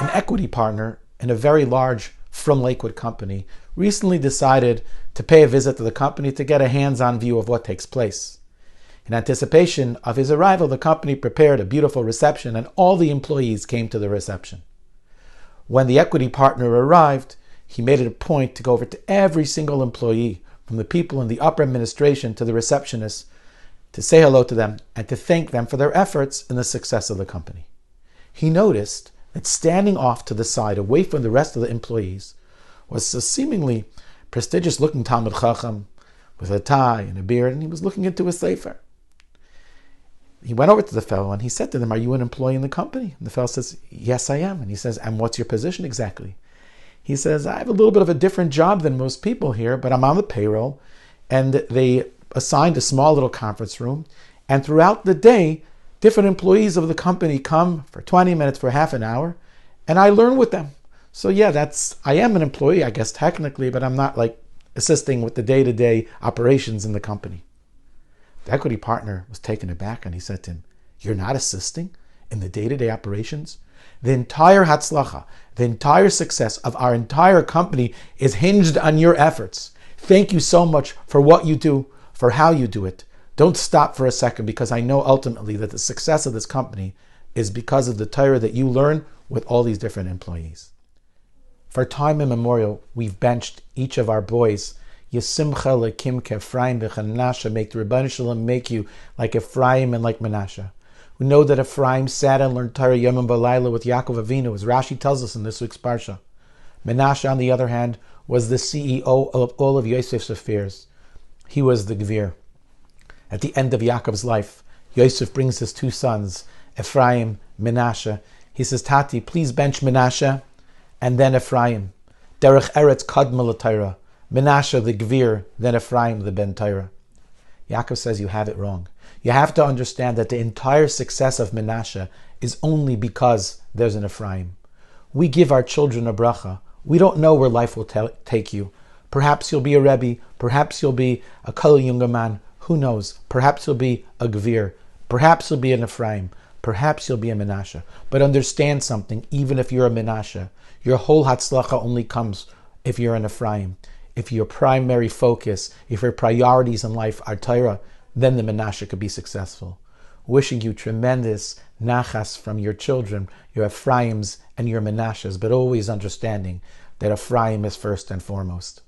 An equity partner in a very large from Lakewood company recently decided to pay a visit to the company to get a hands-on view of what takes place. In anticipation of his arrival, the company prepared a beautiful reception and all the employees came to the reception. When the equity partner arrived, he made it a point to go over to every single employee, from the people in the upper administration to the receptionists, to say hello to them and to thank them for their efforts in the success of the company. He noticed that standing off to the side, away from the rest of the employees, was a seemingly prestigious-looking Talmid Chacham with a tie and a beard, and he was looking into a sefer. He went over to the fellow and he said to them, "Are you an employee in the company?" And the fellow says, "Yes, I am." And he says, "And what's your position exactly?" He says, "I have a little bit of a different job than most people here, but I'm on the payroll, and they assigned a small little conference room, and throughout the day, different employees of the company come for 20 minutes, for half an hour, and I learn with them. So yeah, I am an employee, I guess, technically, but I'm not like assisting with the day-to-day operations in the company." The equity partner was taken aback and he said to him, "You're not assisting in the day-to-day operations? The entire hatzlacha, the entire success of our entire company is hinged on your efforts. Thank you so much for what you do, for how you do it. Don't stop for a second, because I know ultimately that the success of this company is because of the Torah that you learn with all these different employees." For time immemorial, we've benched each of our boys. Yesimcha lekim ke'Ephraim v'Menashe, make the Rebbeinu Shalom make you like Ephraim and like Menashe. We know that Ephraim sat and learned Torah Yom and Balayla with Yaakov Avinu, as Rashi tells us in this week's Parsha. Menashe, on the other hand, was the CEO of all of Yosef's affairs. He was the Gvir. At the end of Yaakov's life, Yosef brings his two sons, Ephraim, Menashe. He says, "Tati, please bench Menashe and then Ephraim. Derech Eretz Kadma l'Torah. Menashe the Gvir, then Ephraim the Ben Torah." Yaakov says, "You have it wrong. You have to understand that the entire success of Menashe is only because there's an Ephraim. We give our children a bracha. We don't know where life will take you. Perhaps you'll be a Rebbe. Perhaps you'll be a Kol younger man. Who knows? Perhaps you'll be a Gvir. Perhaps you'll be an Ephraim. Perhaps you'll be a Menashe. But understand something, even if you're a Menashe, your whole Hatzlacha only comes if you're an Ephraim. If your primary focus, if your priorities in life are Torah, then the Menashe could be successful." Wishing you tremendous nachas from your children, your Ephraims and your Menashes, but always understanding that Ephraim is first and foremost.